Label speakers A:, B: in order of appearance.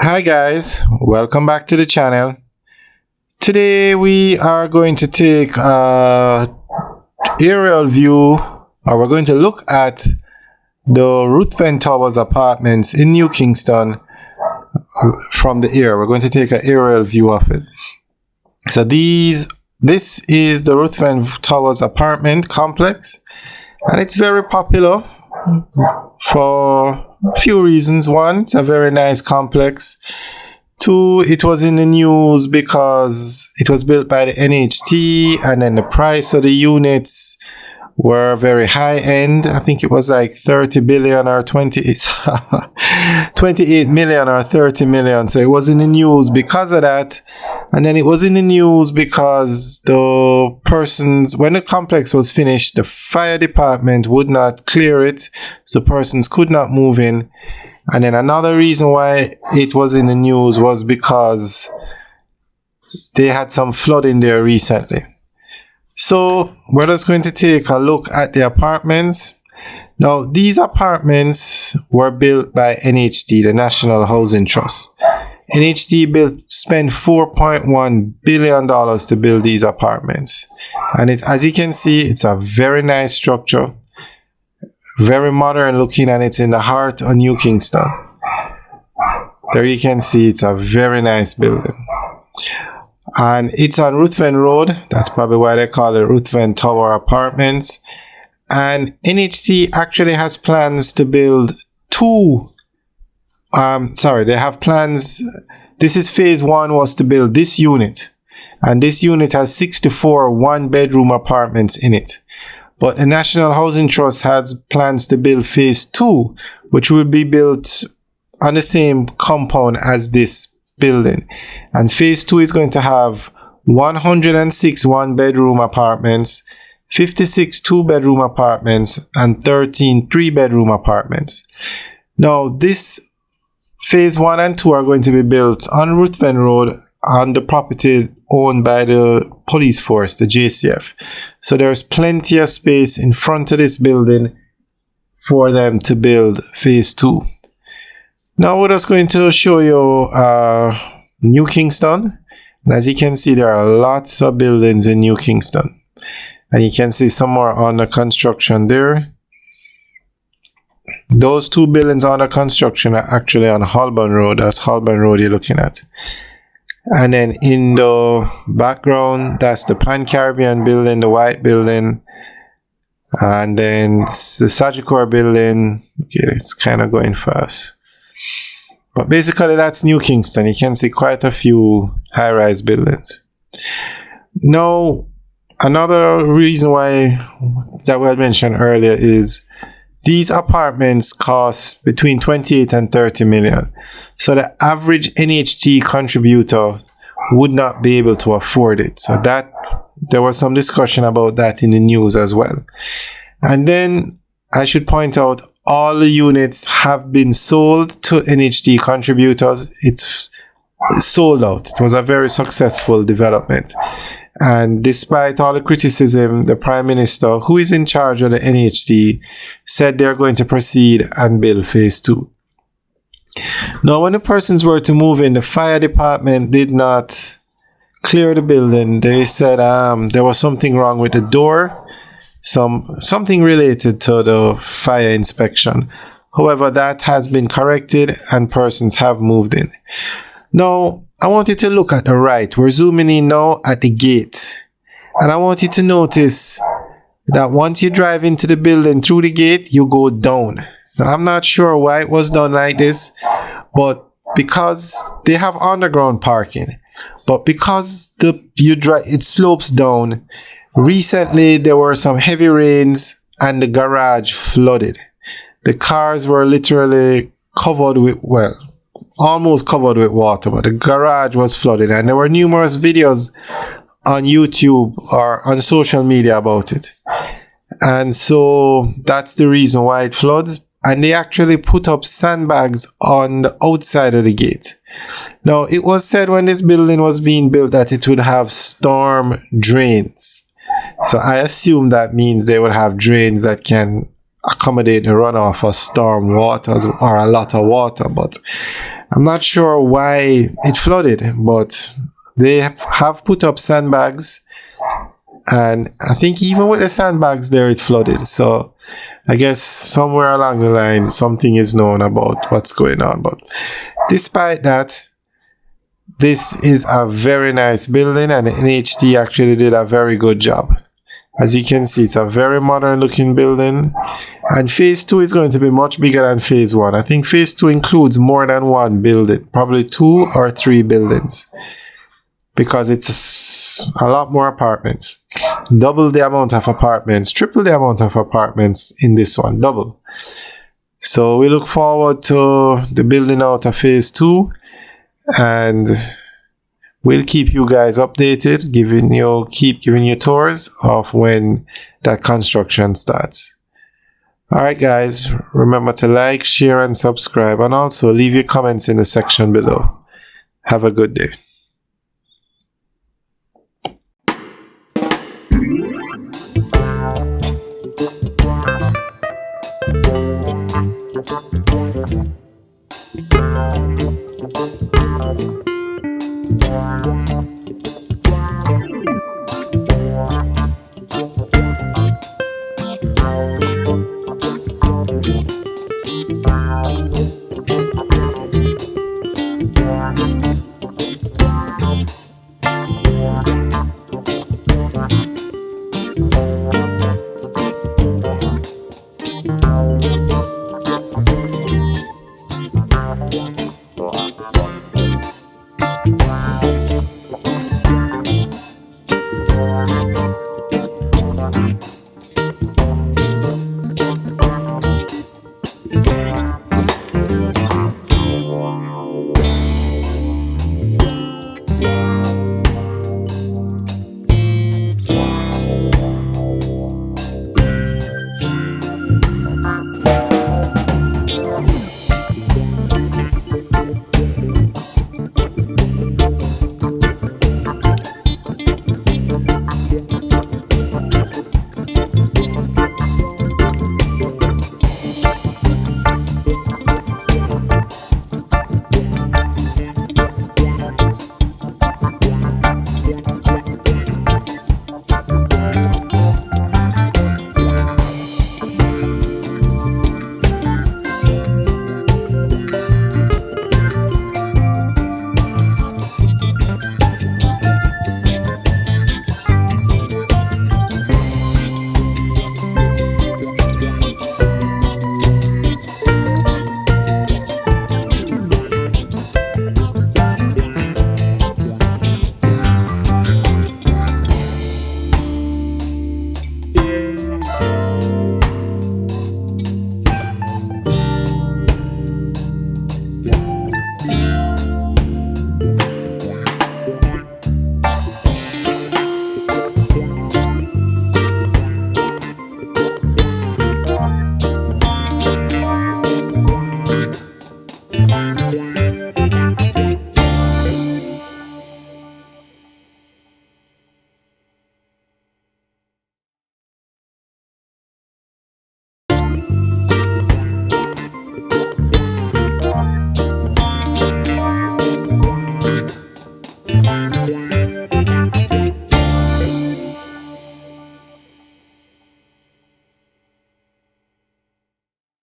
A: Hi guys, welcome back to the channel. Today we are going to take a aerial view, or we're going to look at the Ruthven Towers apartments in New Kingston from the air. We're going to take an aerial view of it. So this is the Ruthven Towers apartment complex, and it's very popular for a few reasons. One, it's a very nice complex. Two, it was in the news because it was built by the NHT, and then the price of the units were very high end. I think it was like 30 billion or 28 million or 30 million. So it was in the news because of that. And then it was in the news because when the complex was finished, the fire department would not clear it, so persons could not move in. And then another reason why it was in the news was because they had some flooding there recently. So we're just going to take a look at the apartments. Now, these apartments were built by NHT, the National Housing Trust. NHT spent $4.1 billion to build these apartments. And as you can see, it's a very nice structure, very modern looking, and it's in the heart of New Kingston. There you can see it's a very nice building. And it's on Ruthven Road. That's probably why they call it Ruthven Tower Apartments. And NHT actually has plans to build they have plans. This is phase one, was to build this unit. And this unit has 64 one-bedroom apartments in it. But the National Housing Trust has plans to build phase two, which will be built on the same compound as this building. And phase two is going to have 106 one-bedroom apartments, 56 two-bedroom apartments, and 13 three-bedroom apartments. Now, this phase 1 and 2 are going to be built on Ruthven Road on the property owned by the police force, the JCF. So there's plenty of space in front of this building for them to build phase 2. Now we're just going to show you New Kingston. And as you can see, there are lots of buildings in New Kingston. And you can see some more under construction there. Those two buildings under construction are actually on Holborn Road. That's Holborn Road you're looking at. And then in the background, that's the Pan Caribbean building, the white building. And then the Sagicor building. Okay, it's kind of going fast. But basically, that's New Kingston. You can see quite a few high-rise buildings. Now, another reason why that we had mentioned earlier is these apartments cost between 28 and 30 million. So the average NHT contributor would not be able to afford it. So there was some discussion about that in the news as well. And then I should point out, all the units have been sold to NHT contributors. It's sold out. It was a very successful development. And despite all the criticism, the Prime Minister, who is in charge of the NHT, said they're going to proceed and build phase 2. Now, when the persons were to move in, the fire department did not clear the building. They said there was something wrong with the door, something related to the fire inspection. However, that has been corrected and persons have moved in. Now, I want you to look at the right. We're zooming in now at the gate. And I want you to notice that once you drive into the building through the gate, you go down. Now, I'm not sure why it was done like this, but because they have underground parking, but because it slopes down, recently there were some heavy rains and the garage flooded. The cars were literally covered with, almost covered with water, but the garage was flooded, and there were numerous videos on YouTube or on social media about it. And so that's the reason why it floods. And they actually put up sandbags on the outside of the gate. Now, it was said when this building was being built that it would have storm drains. So I assume that means they would have drains that can accommodate the runoff of storm waters or a lot of water. But I'm not sure why it flooded, but they have put up sandbags, and I think even with the sandbags there, it flooded. So I guess somewhere along the line, something is known about what's going on. But despite that, this is a very nice building, and NHT actually did a very good job. As you can see, it's a very modern looking building, and phase 2 is going to be much bigger than phase 1. I think phase 2 includes more than one building, probably 2 or 3 buildings, because it's a lot more apartments. Double the amount of apartments, triple the amount of apartments in this one, double. So we look forward to the building out of phase 2, and we'll keep you guys updated, keep giving you tours of when that construction starts. Alright guys, remember to like, share and subscribe, and also leave your comments in the section below. Have a good day.